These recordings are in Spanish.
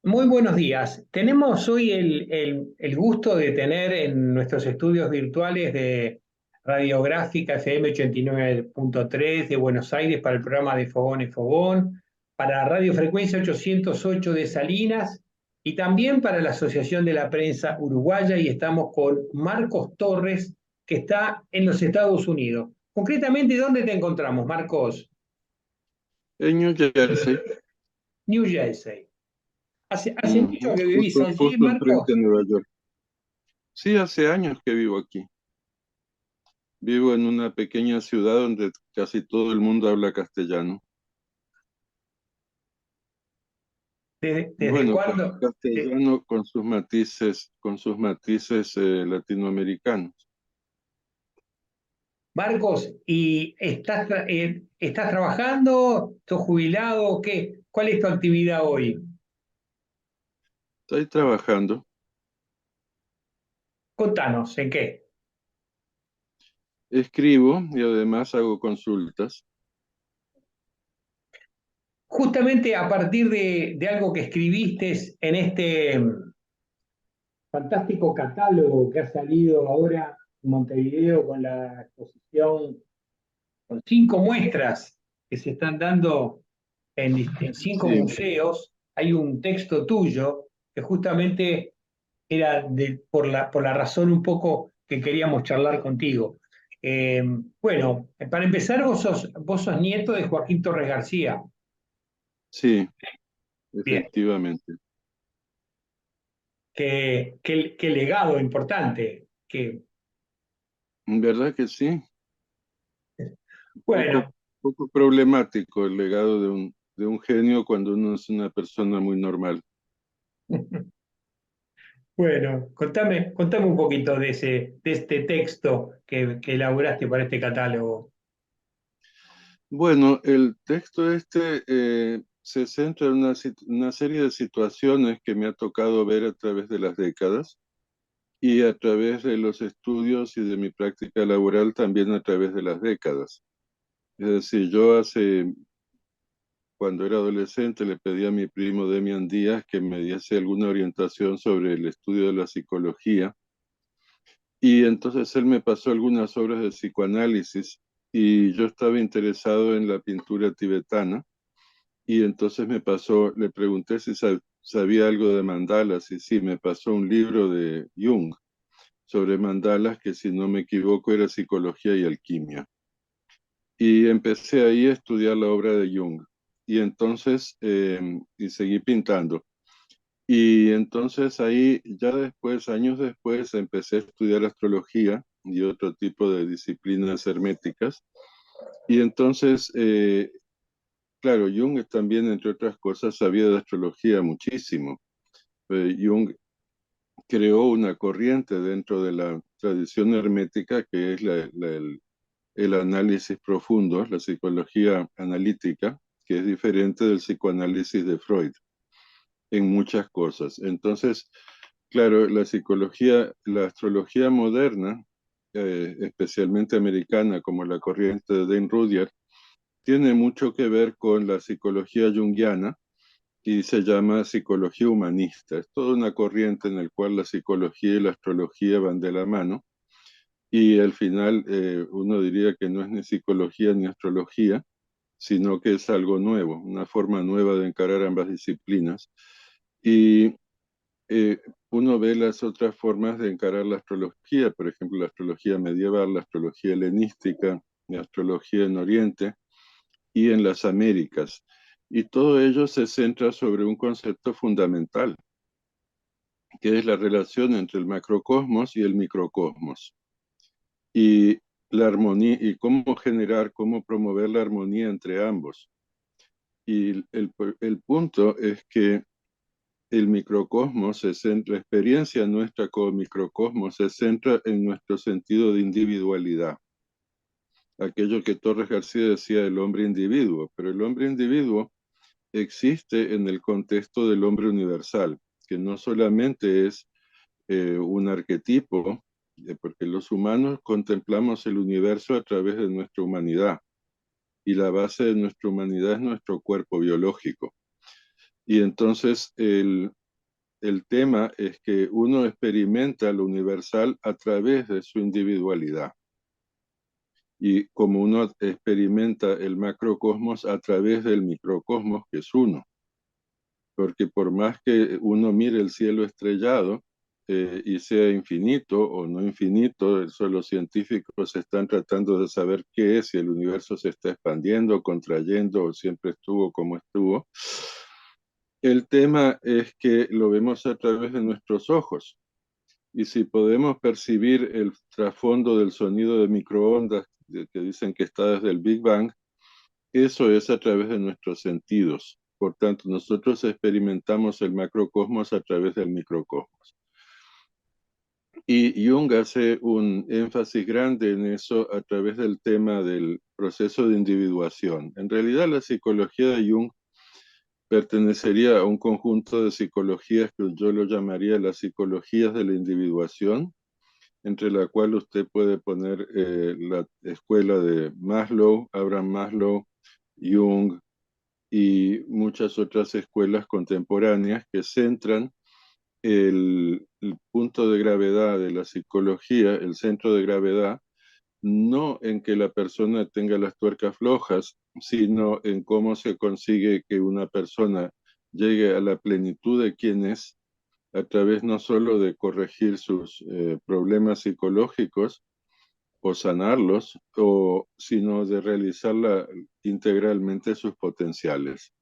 Muy buenos días. Tenemos hoy el gusto de tener en nuestros estudios virtuales de Radiográfica FM 89.3 de Buenos Aires para el programa de Fogón en Fogón, para Radio Frecuencia 808 de Salinas y también para la Asociación de la Prensa Uruguaya, y estamos con Marcos Torres, que está en los Estados Unidos. Concretamente, ¿dónde te encontramos, Marcos? En New Jersey. New Jersey. ¿Hace mucho que vivís Justo, allí, justo enfrente Marcos? de Nueva York. Sí, hace años que vivo aquí. Vivo en una pequeña ciudad donde casi todo el mundo habla castellano. ¿Desde Bueno, cuándo? castellano con sus matices latinoamericanos. Marcos, ¿y estás trabajando? ¿Estás jubilado? ¿Qué? ¿Cuál es tu actividad hoy? Estoy trabajando. Contanos, ¿en qué? Escribo y además hago consultas. Justamente a partir de algo que escribiste en este fantástico catálogo que ha salido ahora en Montevideo con la exposición, con 5 muestras que se están dando en 5 museos. Hay un texto tuyo que justamente era por la razón un poco que queríamos charlar contigo. Eh, bueno, para empezar, vos sos nieto de Joaquín Torres García. Sí, Bien, efectivamente. qué legado importante. ¿Verdad que sí? Bueno, Poco problemático el legado de un genio cuando uno es una persona muy normal. bueno, contame un poquito de este texto que elaboraste para este catálogo. Bueno, el texto este se centra en una serie de situaciones que me ha tocado ver a través de las décadas y a través de los estudios y de mi práctica laboral también a través de las décadas. Es decir, cuando era adolescente, le pedí a mi primo Demian Díaz que me diese alguna orientación sobre el estudio de la psicología, y entonces él me pasó algunas obras de psicoanálisis y yo estaba interesado en la pintura tibetana. Y entonces le pregunté si sabía algo de mandalas, y sí, me pasó un libro de Jung sobre mandalas que, si no me equivoco, era Psicología y Alquimia. Y empecé ahí a estudiar la obra de Jung. Y entonces, y seguí pintando. Y entonces ahí, ya después, años después, empecé a estudiar astrología y otro tipo de disciplinas herméticas. Y entonces, claro, Jung también, entre otras cosas, sabía de astrología muchísimo. Jung creó una corriente dentro de la tradición hermética que es el análisis profundo, la psicología analítica, que es diferente del psicoanálisis de Freud en muchas cosas. Entonces, claro, la astrología moderna, especialmente americana, como la corriente de Dane Rudyard, tiene mucho que ver con la psicología junguiana y se llama psicología humanista. Es toda una corriente en la cual la psicología y la astrología van de la mano, y al final uno diría que no es ni psicología ni astrología, sino que es algo nuevo, una forma nueva de encarar ambas disciplinas. Y eh, uno ve las otras formas de encarar la astrología, por ejemplo, la astrología medieval, la astrología helenística, la astrología en Oriente y en las Américas. Y todo ello se centra sobre un concepto fundamental, que es la relación entre el macrocosmos y el microcosmos. Y la armonía, y cómo promover la armonía entre ambos. Y el punto es que el microcosmos la experiencia nuestra como microcosmos se centra en nuestro sentido de individualidad. Aquello que Torres García decía del hombre individuo, pero el hombre individuo existe en el contexto del hombre universal, que no solamente es un arquetipo porque los humanos contemplamos el universo a través de nuestra humanidad, y la base de nuestra humanidad es nuestro cuerpo biológico. Y entonces el tema es que uno experimenta lo universal a través de su individualidad. Y como uno experimenta el macrocosmos a través del microcosmos, que es uno. Porque por más que uno mire el cielo estrellado y sea infinito o no infinito, eso los científicos están tratando de saber qué es, si el universo se está expandiendo, contrayendo o siempre estuvo como estuvo. El tema es que lo vemos a través de nuestros ojos. Y si podemos percibir el trasfondo del sonido de microondas que dicen que está desde el Big Bang, eso es a través de nuestros sentidos. Por tanto, nosotros experimentamos el macrocosmos a través del microcosmos. Y Jung hace un énfasis grande en eso a través del tema del proceso de individuación. En realidad, la psicología de Jung pertenecería a un conjunto de psicologías que yo lo llamaría las psicologías de la individuación, entre la cual usted puede poner la escuela de Maslow, Abraham Maslow, Jung y muchas otras escuelas contemporáneas que centran el punto de gravedad de la psicología, el centro de gravedad, no en que la persona tenga las tuercas flojas, sino en cómo se consigue que una persona llegue a la plenitud de quien es, a través no solo de corregir sus problemas psicológicos o sanarlos, sino de realizarla integralmente sus potenciales.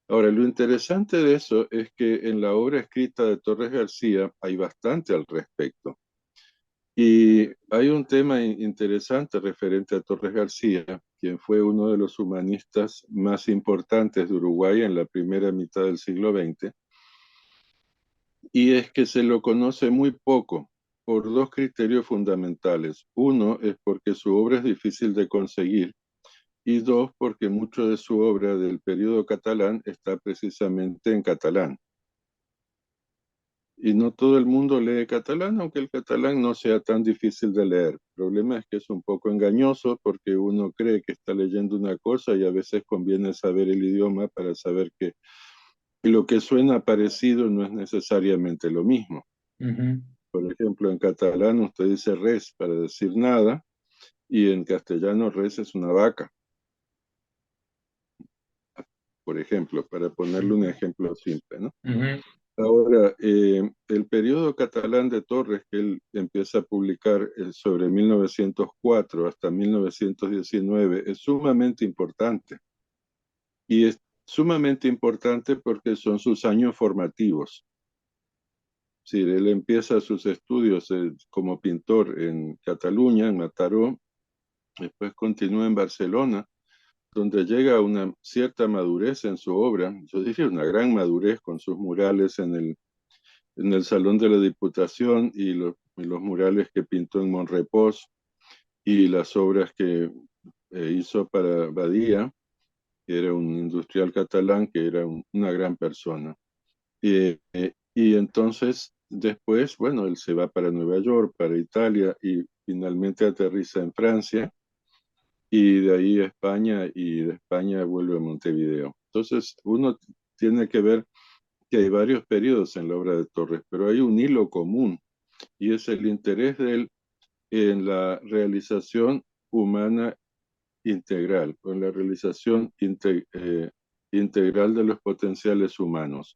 Ahora, lo interesante de eso es que en la obra escrita de Torres García hay bastante al respecto. Y hay un tema interesante referente a Torres García, quien fue uno de los humanistas más importantes de Uruguay en la primera mitad del siglo XX, y es que se lo conoce muy poco por dos criterios fundamentales. Uno es porque su obra es difícil de conseguir, y dos, porque mucho de su obra del periodo catalán está precisamente en catalán. Y no todo el mundo lee catalán, aunque el catalán no sea tan difícil de leer. El problema es que es un poco engañoso porque uno cree que está leyendo una cosa y a veces conviene saber el idioma para saber que lo que suena parecido no es necesariamente lo mismo. Por ejemplo, en catalán usted dice res para decir nada y en castellano res es una vaca. Por ejemplo, para ponerle un ejemplo simple, ¿no? Ahora, el periodo catalán de Torres, que él empieza a publicar sobre 1904 hasta 1919, es sumamente importante. Y es sumamente importante porque son sus años formativos. Sí, él empieza sus estudios como pintor en Cataluña, en Mataró, después continúa en Barcelona, donde llega a una cierta madurez en su obra, yo diría una gran madurez con sus murales en el Salón de la Diputación y los murales que pintó en Monrepós y las obras que hizo para Badía, que era un industrial catalán que era una gran persona. Y entonces después, bueno, él se va para Nueva York, para Italia y finalmente aterriza en Francia y de ahí a España y de España vuelve a Montevideo. Entonces uno tiene que ver que hay varios periodos en la obra de Torres, pero hay un hilo común y es el interés de él en la realización humana integral, o en la realización integral de los potenciales humanos.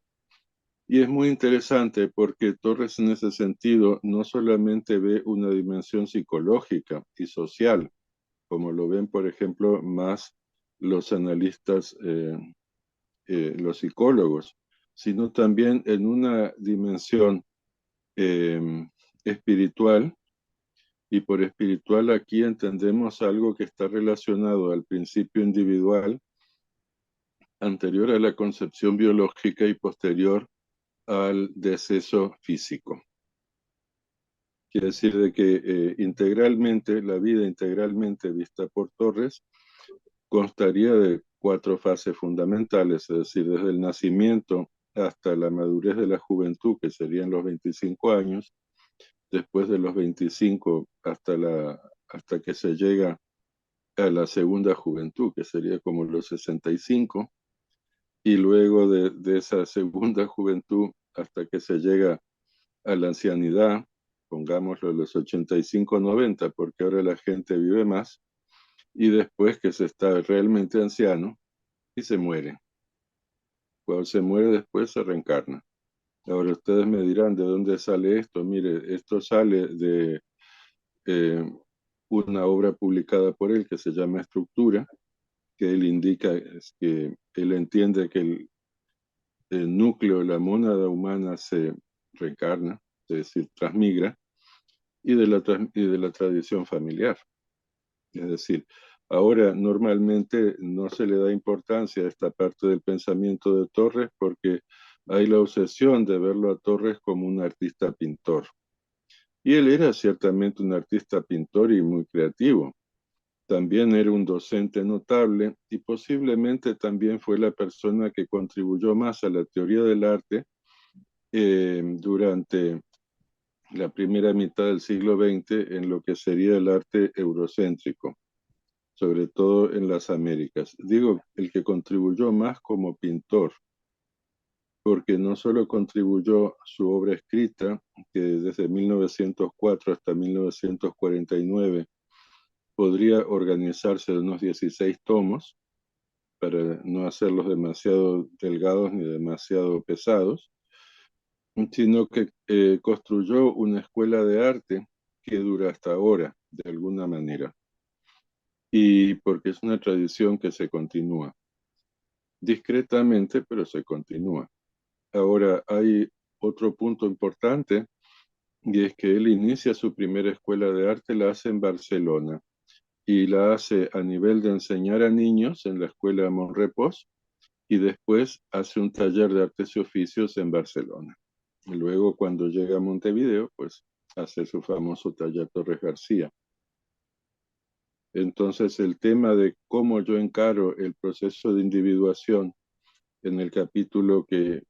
Y es muy interesante porque Torres en ese sentido no solamente ve una dimensión psicológica y social, como lo ven, por ejemplo, más los analistas, los psicólogos, sino también en una dimensión eh, espiritual, y por espiritual aquí entendemos algo que está relacionado al principio individual, anterior a la concepción biológica y posterior al deceso físico. Quiere decir de que integralmente, la vida integralmente vista por Torres, constaría de 4 fases fundamentales, es decir, desde el nacimiento hasta la madurez de la juventud, que serían los 25 años, después de los 25 hasta que se llega a la segunda juventud, que sería como los 65, y luego de esa segunda juventud hasta que se llega a la ancianidad, pongámoslo los 85, 90, porque ahora la gente vive más, y después que se está realmente anciano y se muere. Cuando se muere después se reencarna. Ahora ustedes me dirán de dónde sale esto. Mire, esto sale de eh, una obra publicada por él que se llama Estructura, que él indica es que él entiende que el núcleo, la mónada humana se reencarna, es decir, transmigra, y de la tradición familiar. Es decir, ahora normalmente no se le da importancia a esta parte del pensamiento de Torres porque hay la obsesión de verlo a Torres como un artista pintor. Y él era ciertamente un artista pintor y muy creativo. También era un docente notable y posiblemente también fue la persona que contribuyó más a la teoría del arte durante la primera mitad del siglo XX en lo que sería el arte eurocéntrico, sobre todo en las Américas. Digo, el que contribuyó más como pintor, porque no solo contribuyó su obra escrita, que desde 1904 hasta 1949 podría organizarse en unos 16 tomos, para no hacerlos demasiado delgados ni demasiado pesados, sino que construyó una escuela de arte que dura hasta ahora, de alguna manera, y porque es una tradición que se continúa, discretamente, pero se continúa. Ahora, hay otro punto importante, y es que él inicia su primera escuela de arte, la hace en Barcelona, y la hace a nivel de enseñar a niños en la escuela Monrepos, y después hace un taller de artes y oficios en Barcelona. Y luego, cuando llega a Montevideo, pues hace su famoso taller Torres García. Entonces, el tema de cómo yo encaro el proceso de individuación en el capítulo que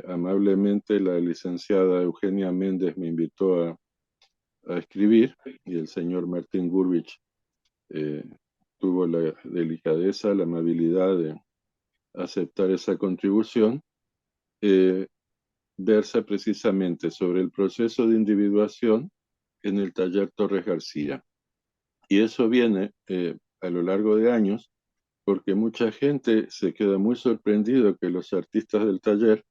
amablemente la licenciada Eugenia Méndez me invitó a escribir, y el señor Martín Gurvich eh, tuvo la delicadeza, la amabilidad de aceptar esa contribución, eh, versa precisamente sobre el proceso de individuación en el taller Torres García. Y eso viene a lo largo de años porque mucha gente se queda muy sorprendido que los artistas del taller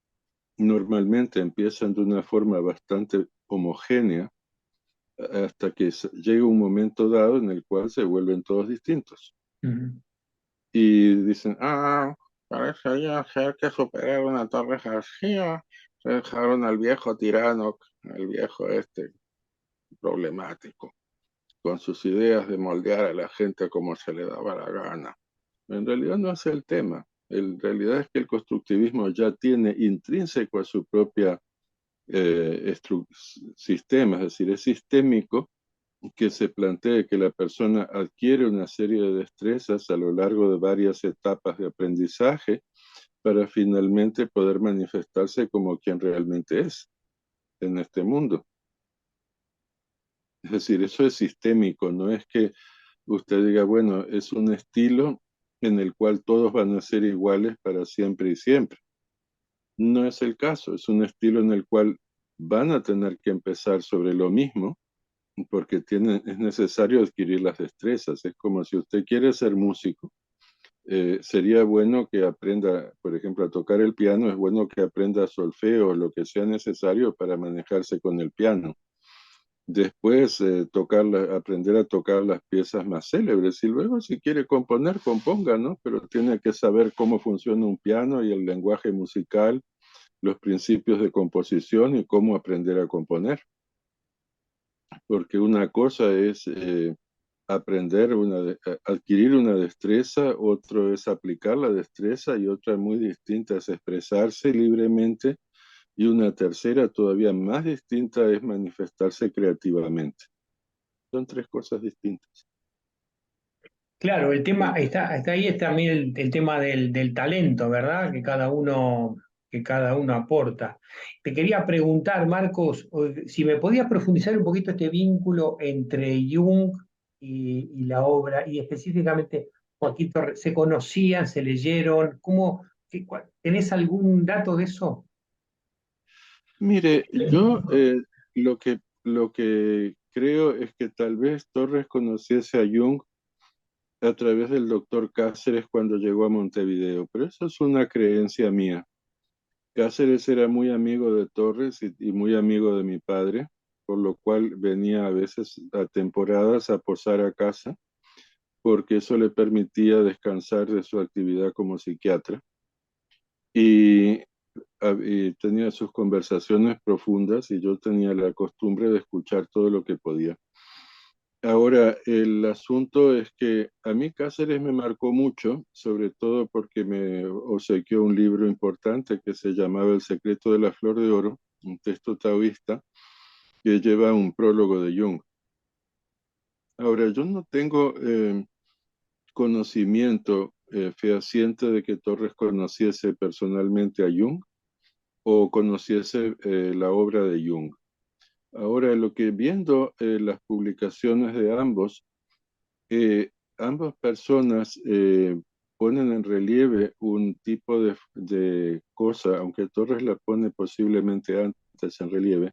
normalmente empiezan de una forma bastante homogénea hasta que llega un momento dado en el cual se vuelven todos distintos. Ujú. Y dicen, parecería ser que superaron a Torres García, se dejaron al viejo tirano, al viejo problemático, con sus ideas de moldear a la gente como se le daba la gana. En realidad no es el tema. En realidad es que el constructivismo ya tiene intrínseco a su propia sistema, es decir, es sistémico, que se plantee que la persona adquiere una serie de destrezas a lo largo de varias etapas de aprendizaje para finalmente poder manifestarse como quien realmente es en este mundo. Es decir, eso es sistémico, no es que usted diga, bueno, es un estilo en el cual todos van a ser iguales para siempre y siempre. No es el caso, es un estilo en el cual van a tener que empezar sobre lo mismo porque es necesario adquirir las destrezas. Es como si usted quiere ser músico, sería bueno que aprenda, por ejemplo, a tocar el piano, es bueno que aprenda solfeo o lo que sea necesario para manejarse con el piano. Después, aprender a tocar las piezas más célebres y luego si quiere componer, componga, ¿no? Pero tiene que saber cómo funciona un piano y el lenguaje musical, los principios de composición y cómo aprender a componer. Porque una cosa es adquirir una destreza, otro es aplicar la destreza y otra muy distinta es expresarse libremente y una tercera todavía más distinta es manifestarse creativamente. Son tres cosas distintas. Claro, el tema Entonces, está ahí, está también el tema del talento, ¿verdad? Que cada uno. que cada uno aporta. Te quería preguntar, Marcos, si me podías profundizar un poquito este vínculo entre Jung y la obra, y específicamente Joaquín Torres, ¿se conocían, se leyeron? ¿Tenés algún dato de eso? Mire, yo lo que creo es que tal vez Torres conociese a Jung a través del doctor Cáceres cuando llegó a Montevideo, pero eso es una creencia mía. Cáceres era muy amigo de Torres y muy amigo de mi padre, por lo cual venía a veces a temporadas a posar a casa, porque eso le permitía descansar de su actividad como psiquiatra. Y, y tenía sus conversaciones profundas y yo tenía la costumbre de escuchar todo lo que podía. Ahora, el asunto es que a mí Cáceres me marcó mucho, sobre todo porque me obsequió un libro importante que se llamaba El secreto de la flor de oro, un texto taoísta que lleva un prólogo de Jung. Ahora, yo no tengo conocimiento fehaciente de que Torres conociese personalmente a Jung o conociese la obra de Jung. Ahora, lo que viendo las publicaciones de ambos, ambas personas ponen en relieve un tipo de cosa, aunque Torres la pone posiblemente antes en relieve,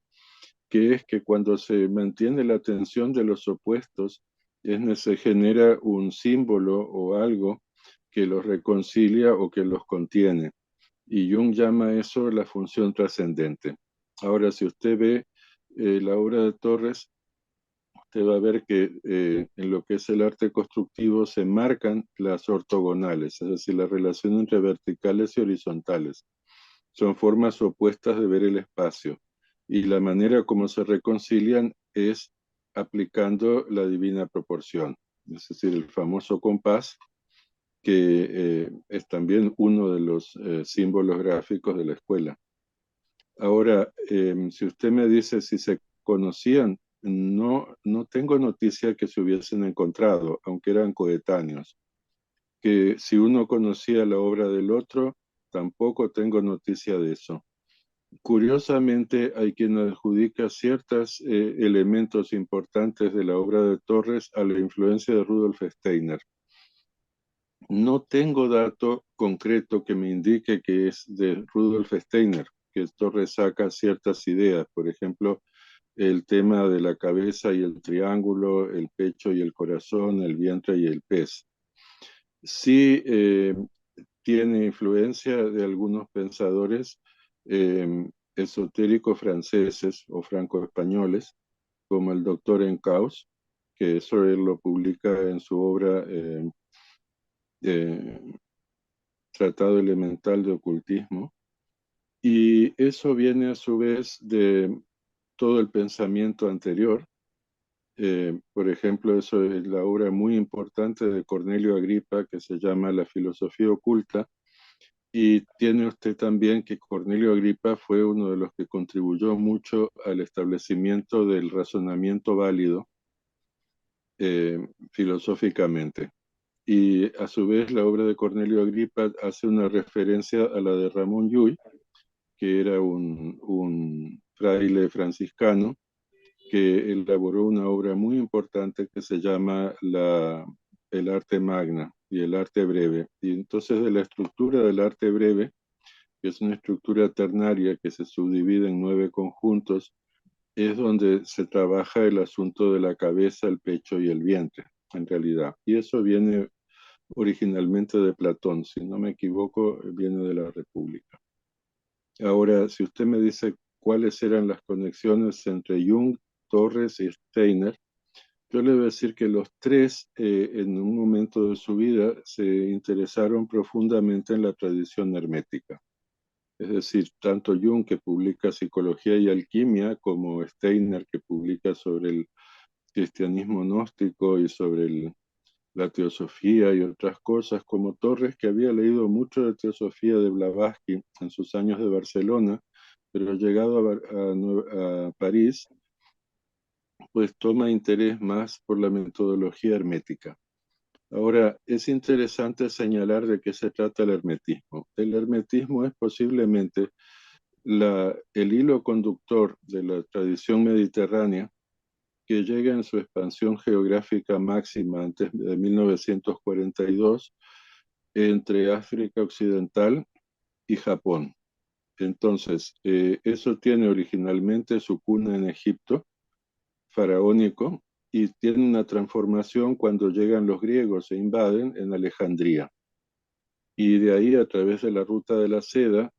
que es que cuando se mantiene la tensión de los opuestos, se genera un símbolo o algo que los reconcilia o que los contiene. Y Jung llama eso la función trascendente. Ahora, si usted ve la obra de Torres, usted va a ver que en lo que es el arte constructivo se marcan las ortogonales, es decir, la relación entre verticales y horizontales. Son formas opuestas de ver el espacio. Y la manera como se reconcilian es aplicando la divina proporción, es decir, el famoso compás, que es también uno de los símbolos gráficos de la escuela. Ahora, si usted me dice si se conocían, no tengo noticia que se hubiesen encontrado, aunque eran coetáneos. Que si uno conocía la obra del otro, tampoco tengo noticia de eso. Curiosamente, hay quien adjudica ciertos elementos importantes de la obra de Torres a la influencia de Rudolf Steiner. No tengo dato concreto que me indique que es de Rudolf Steiner, que Torres saca ciertas ideas, por ejemplo, el tema de la cabeza y el triángulo, el pecho y el corazón, el vientre y el pez. Sí tiene influencia de algunos pensadores esotéricos franceses o franco-españoles, como el doctor Encaus, que eso él lo publica en su obra eh, Tratado Elemental de Ocultismo, y eso viene a su vez de todo el pensamiento anterior. Por ejemplo, eso es la obra muy importante de Cornelio Agripa que se llama La filosofía oculta, y tiene usted también que Cornelio Agripa fue uno de los que contribuyó mucho al establecimiento del razonamiento válido filosóficamente. Y a su vez la obra de Cornelio Agripa hace una referencia a la de Ramón Llull, que era un fraile franciscano que elaboró una obra muy importante que se llama el arte magna y el arte breve. Y entonces de la estructura del arte breve, que es una estructura ternaria que se subdivide en 9 conjuntos, es donde se trabaja el asunto de la cabeza, el pecho y el vientre, en realidad. Y eso viene originalmente de Platón, si no me equivoco, viene de la República. Ahora, si usted me dice cuáles eran las conexiones entre Jung, Torres y Steiner, yo le voy a decir que los tres en un momento de su vida se interesaron profundamente en la tradición hermética. Es decir, tanto Jung, que publica Psicología y Alquimia, como Steiner, que publica sobre el cristianismo gnóstico y sobre la teosofía y otras cosas, como Torres, que había leído mucho de teosofía de Blavatsky en sus años de Barcelona, pero llegado a París, pues toma interés más por la metodología hermética. Ahora, es interesante señalar de qué se trata el hermetismo. El hermetismo es posiblemente el hilo conductor de la tradición mediterránea que llega en su expansión geográfica máxima antes de 1942 entre África Occidental y Japón. Entonces, eso tiene originalmente su cuna en Egipto, faraónico, y tiene una transformación cuando llegan los griegos e invaden en Alejandría. Y de ahí, a través de la ruta de la seda,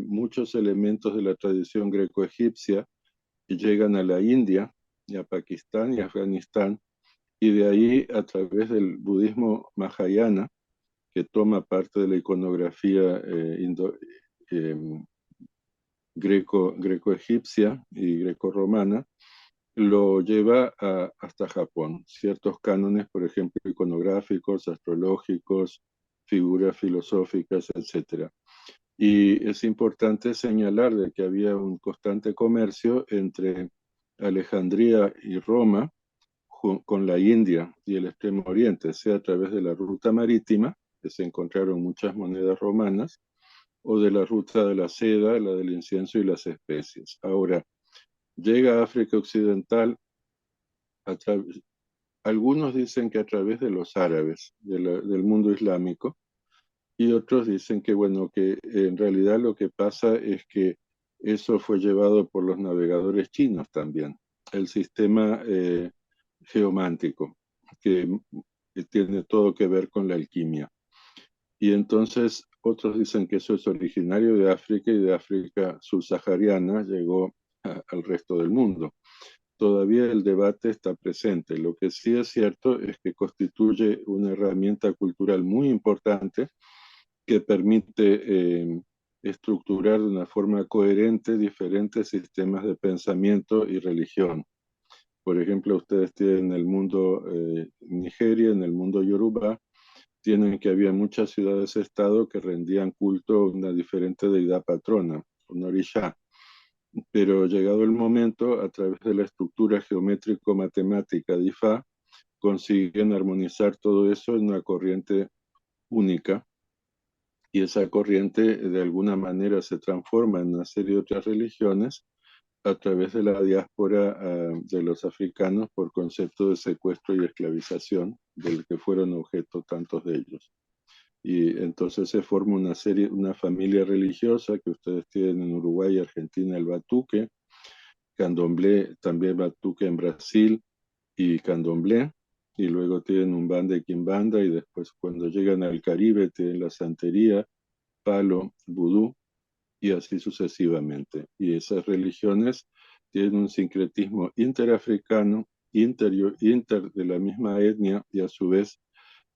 muchos elementos de la tradición greco-egipcia llegan a la India, y a Pakistán y Afganistán, y de ahí, a través del budismo mahayana, que toma parte de la iconografía eh, greco-egipcia y greco-romana, lo lleva hasta Japón. Ciertos cánones, por ejemplo, iconográficos, astrológicos, figuras filosóficas, etcétera. Y es importante señalar de que había un constante comercio entre Alejandría y Roma con la India y el Extremo Oriente, sea a través de la ruta marítima, que se encontraron muchas monedas romanas, o de la ruta de la seda, la del incienso y las especies. Ahora, llega a África Occidental, a algunos dicen que a través de los árabes, del mundo islámico, y otros dicen que, bueno, que en realidad lo que pasa es que eso fue llevado por los navegadores chinos también, el sistema geomántico, que tiene todo que ver con la alquimia. Y entonces otros dicen que eso es originario de África y de África subsahariana llegó al resto del mundo. Todavía el debate está presente. Lo que sí es cierto es que constituye una herramienta cultural muy importante que permite estructurar de una forma coherente diferentes sistemas de pensamiento y religión. Por ejemplo, ustedes tienen el mundo Nigeria, en el mundo Yoruba, tienen que había muchas ciudades-estado que rendían culto a una diferente deidad patrona, un orisha. Pero llegado el momento, a través de la estructura geométrico-matemática de Ifá, consiguen armonizar todo eso en una corriente única, y esa corriente de alguna manera se transforma en una serie de otras religiones a través de la diáspora de los africanos por concepto de secuestro y esclavización, del que fueron objeto tantos de ellos. Y entonces se forma una familia religiosa que ustedes tienen en Uruguay y Argentina, el Batuque, Candomblé, también Batuque en Brasil y Candomblé, y luego tienen un banda y quimbanda, y después cuando llegan al Caribe tienen la santería, palo, vudú, y así sucesivamente. Y esas religiones tienen un sincretismo interafricano, inter de la misma etnia, y a su vez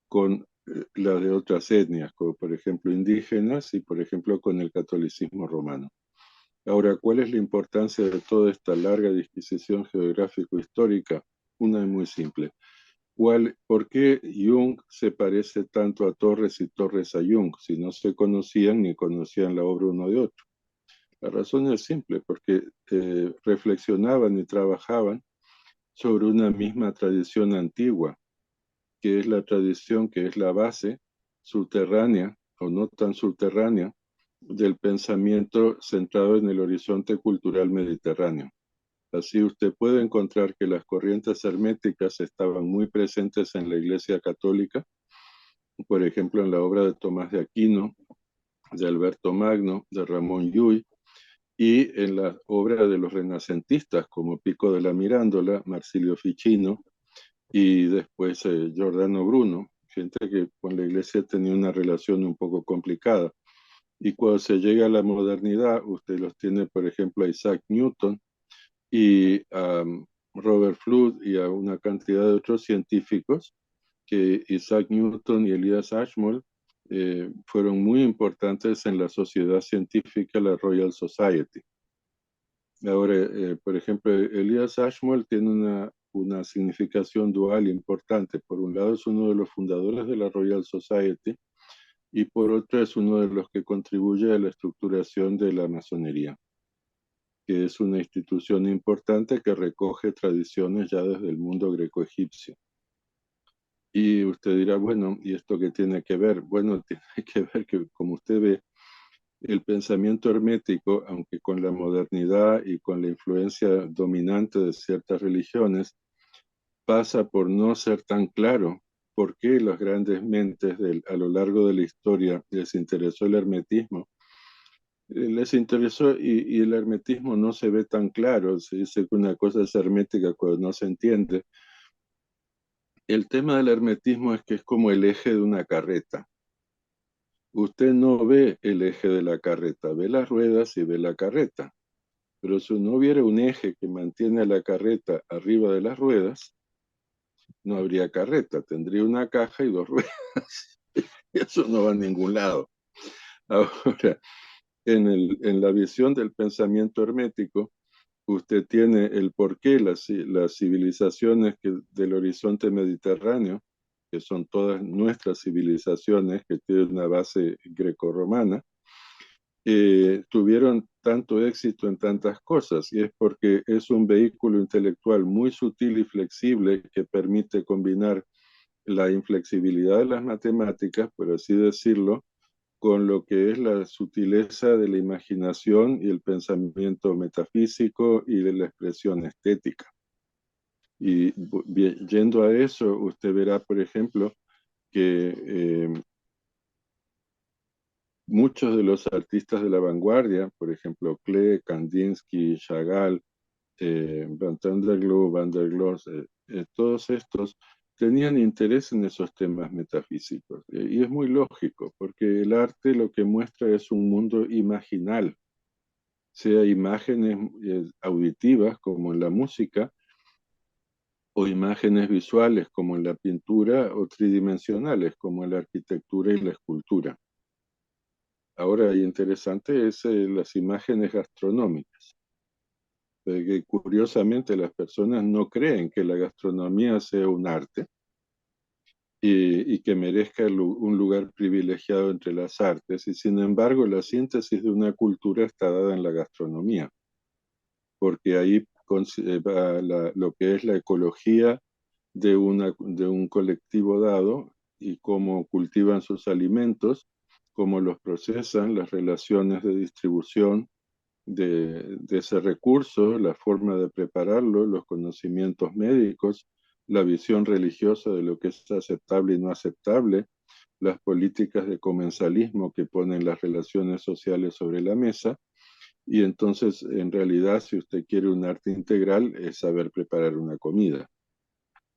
con la de otras etnias, como por ejemplo indígenas y por ejemplo con el catolicismo romano. Ahora, ¿cuál es la importancia de toda esta larga disquisición geográfico-histórica? Una es muy simple. ¿Por qué Jung se parece tanto a Torres y Torres a Jung si no se conocían ni conocían la obra uno de otro? La razón es simple, porque reflexionaban y trabajaban sobre una misma tradición antigua, que es la tradición que es la base subterránea o no tan subterránea del pensamiento centrado en el horizonte cultural mediterráneo. Así usted puede encontrar que las corrientes herméticas estaban muy presentes en la Iglesia Católica, por ejemplo en la obra de Tomás de Aquino, de Alberto Magno, de Ramón Llull, y en la obra de los renacentistas como Pico de la Mirándola, Marsilio Ficino y después Giordano Bruno, gente que con la iglesia tenía una relación un poco complicada. Y cuando se llega a la modernidad, usted los tiene, por ejemplo, a Isaac Newton y a Robert Flood y a una cantidad de otros científicos, que Isaac Newton y Elias Ashmole fueron muy importantes en la sociedad científica, la Royal Society. Ahora, por ejemplo, Elias Ashmole tiene una significación dual importante. Por un lado, es uno de los fundadores de la Royal Society y por otro es uno de los que contribuye a la estructuración de la masonería, que es una institución importante que recoge tradiciones ya desde el mundo greco-egipcio. Y usted dirá, bueno, ¿y esto qué tiene que ver? Bueno, tiene que ver que, como usted ve, el pensamiento hermético, aunque con la modernidad y con la influencia dominante de ciertas religiones, pasa por no ser tan claro por qué las grandes mentes a lo largo de la historia les interesó el hermetismo. Les interesó y el hermetismo no se ve tan claro, se dice que una cosa es hermética cuando no se entiende. El tema del hermetismo es que es como el eje de una carreta. Usted no ve el eje de la carreta, ve las ruedas y ve la carreta. Pero si no hubiera un eje que mantiene a la carreta arriba de las ruedas, no habría carreta, tendría una caja y dos ruedas. Y eso no va a ningún lado. Ahora, en la visión del pensamiento hermético, usted tiene el porqué las civilizaciones del horizonte mediterráneo, que son todas nuestras civilizaciones que tienen una base grecorromana, tuvieron tanto éxito en tantas cosas, y es porque es un vehículo intelectual muy sutil y flexible que permite combinar la inflexibilidad de las matemáticas, por así decirlo, con lo que es la sutileza de la imaginación y el pensamiento metafísico y de la expresión estética. Y yendo a eso, usted verá, por ejemplo, que muchos de los artistas de la vanguardia, por ejemplo, Klee, Kandinsky, Chagall, Van der Gloe, Van der Gloos, todos estos tenían interés en esos temas metafísicos. Y es muy lógico, porque el arte lo que muestra es un mundo imaginal, sea imágenes auditivas como en la música, o imágenes visuales como en la pintura, o tridimensionales como en la arquitectura y la escultura. Ahora, interesante es las imágenes gastronómicas, que curiosamente las personas no creen que la gastronomía sea un arte y que merezca un lugar privilegiado entre las artes, y sin embargo la síntesis de una cultura está dada en la gastronomía, porque ahí va lo que es la ecología de un colectivo dado y cómo cultivan sus alimentos, cómo los procesan, las relaciones de distribución de ese recurso, la forma de prepararlo, los conocimientos médicos, la visión religiosa de lo que es aceptable y no aceptable, las políticas de comensalismo que ponen las relaciones sociales sobre la mesa. Y entonces, en realidad, si usted quiere un arte integral, es saber preparar una comida,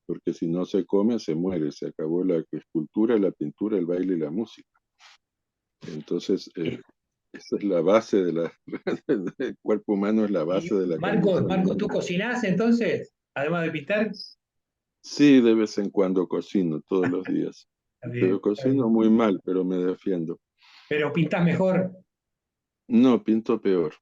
porque si no se come, se muere, se acabó la escultura, la pintura, el baile y la música. Entonces, esa es la base el cuerpo humano es la Y base de la Marcos, condición Marcos, humana. ¿tú cocinás entonces? Además de pintar. Sí, de vez en cuando cocino, todos los días. Está bien, Pero está bien. cocino muy mal, pero me defiendo. Pero pintas mejor. No, pinto peor.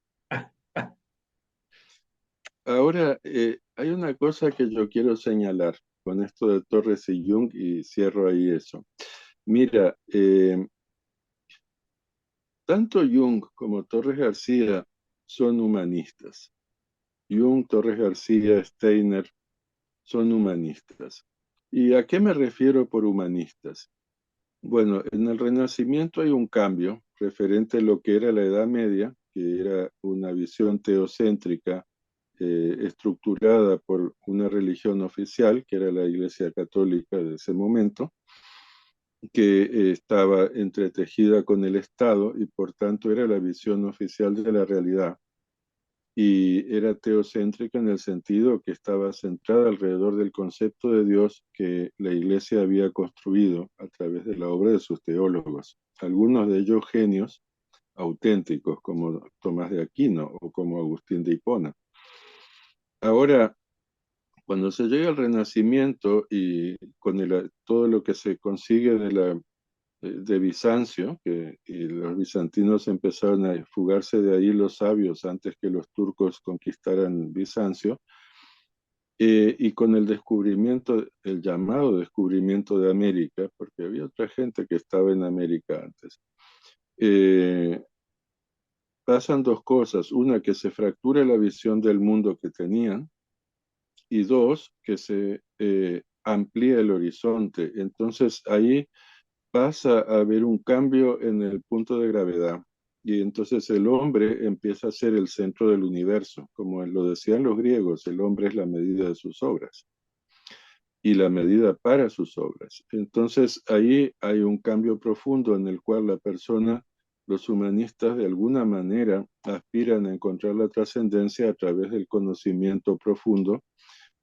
Ahora, hay una cosa que yo quiero señalar con esto de Torres y Jung y cierro ahí eso. Mira, tanto Jung como Torres García son humanistas. Jung, Torres García, Steiner son humanistas. ¿Y a qué me refiero por humanistas? Bueno, en el Renacimiento hay un cambio referente a lo que era la Edad Media, que era una visión teocéntrica estructurada por una religión oficial, que era la Iglesia Católica de ese momento, que estaba entretejida con el Estado y por tanto era la visión oficial de la realidad. Y era teocéntrica en el sentido que estaba centrada alrededor del concepto de Dios que la Iglesia había construido a través de la obra de sus teólogos, algunos de ellos genios auténticos como Tomás de Aquino o como Agustín de Hipona. Ahora, cuando se llega al Renacimiento y con todo lo que se consigue de Bizancio, y los bizantinos empezaron a fugarse de ahí los sabios antes que los turcos conquistaran Bizancio, y con el descubrimiento, el llamado descubrimiento de América, porque había otra gente que estaba en América antes, eh, pasan dos cosas. Una, que se fractura la visión del mundo que tenían, y dos, que se amplía el horizonte. Entonces ahí pasa a haber un cambio en el punto de gravedad. Y entonces el hombre empieza a ser el centro del universo. Como lo decían los griegos, el hombre es la medida de sus obras y la medida para sus obras. Entonces ahí hay un cambio profundo en el cual la persona, los humanistas de alguna manera aspiran a encontrar la trascendencia a través del conocimiento profundo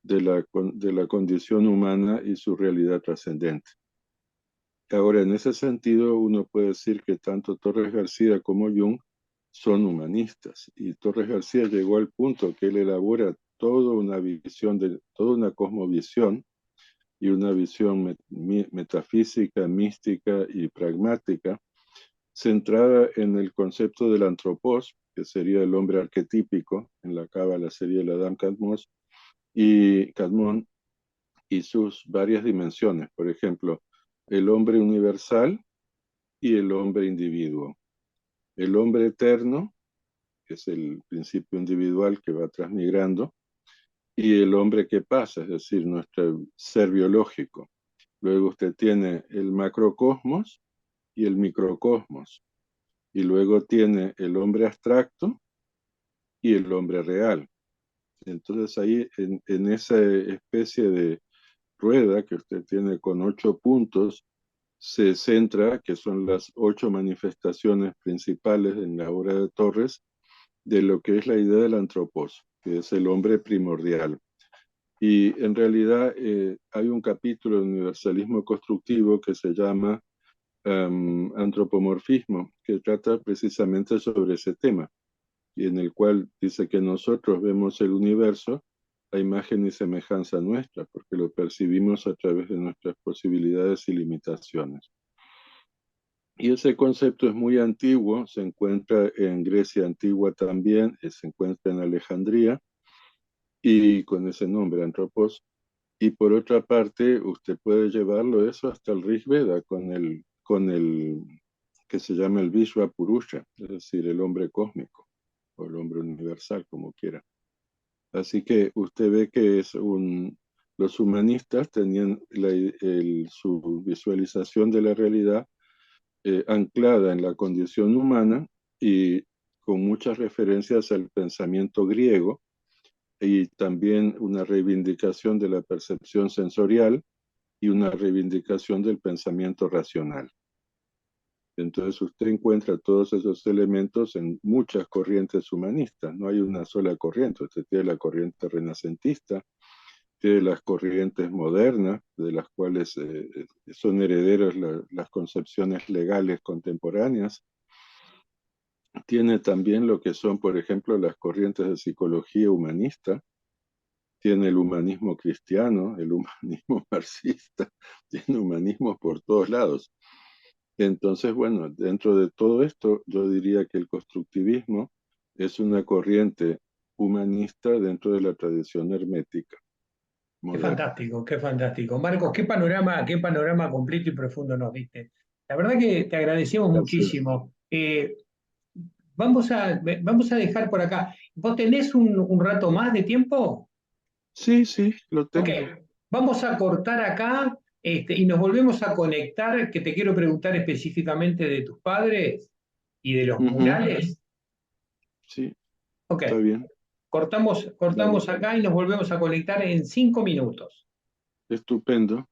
de la condición humana y su realidad trascendente. Ahora, en ese sentido, uno puede decir que tanto Torres García como Jung son humanistas. Y Torres García llegó al punto que él elabora toda una visión, toda una cosmovisión y una visión metafísica, mística y pragmática, centrada en el concepto del antropos, que sería el hombre arquetípico, en la Cábala sería el Adam Kadmon, y sus varias dimensiones. Por ejemplo, el hombre universal y el hombre individuo. El hombre eterno, que es el principio individual que va transmigrando, y el hombre que pasa, es decir, nuestro ser biológico. Luego usted tiene el macrocosmos y el microcosmos. Y luego tiene el hombre abstracto y el hombre real. Entonces ahí, en esa especie de rueda que usted tiene con 8 puntos, se centra, que son las 8 manifestaciones principales en la obra de Torres, de lo que es la idea del antropos, que es el hombre primordial. Y en realidad hay un capítulo de universalismo constructivo que se llama antropomorfismo, que trata precisamente sobre ese tema, y en el cual dice que nosotros vemos el universo a imagen y semejanza nuestra, porque lo percibimos a través de nuestras posibilidades y limitaciones. Y ese concepto es muy antiguo, se encuentra en Grecia antigua también, se encuentra en Alejandría, y con ese nombre, antropos. Y por otra parte, usted puede llevarlo eso hasta el Rig Veda, con el que se llama el Vishva Purusha, es decir, el hombre cósmico, o el hombre universal, como quiera. Así que usted ve que los humanistas tenían su visualización de la realidad anclada en la condición humana y con muchas referencias al pensamiento griego y también una reivindicación de la percepción sensorial y una reivindicación del pensamiento racional. Entonces usted encuentra todos esos elementos en muchas corrientes humanistas, no hay una sola corriente, usted tiene la corriente renacentista, tiene las corrientes modernas, de las cuales son herederos las concepciones legales contemporáneas, tiene también lo que son, por ejemplo, las corrientes de psicología humanista, tiene el humanismo cristiano, el humanismo marxista, tiene humanismos por todos lados. Entonces, bueno, dentro de todo esto, yo diría que el constructivismo es una corriente humanista dentro de la tradición hermética Qué moderna. fantástico, qué fantástico. Marcos, qué panorama completo y profundo nos diste. La verdad que te agradecemos Gracias. muchísimo. Vamos a dejar por acá. ¿Vos tenés un rato más de tiempo? Sí, sí, lo Ok, tengo. vamos a cortar acá y nos volvemos a conectar, que te quiero preguntar específicamente de tus padres y de los Ujú. murales. Sí, Ok, está bien. Dale. cortamos acá y nos volvemos a conectar en 5 minutos. Estupendo.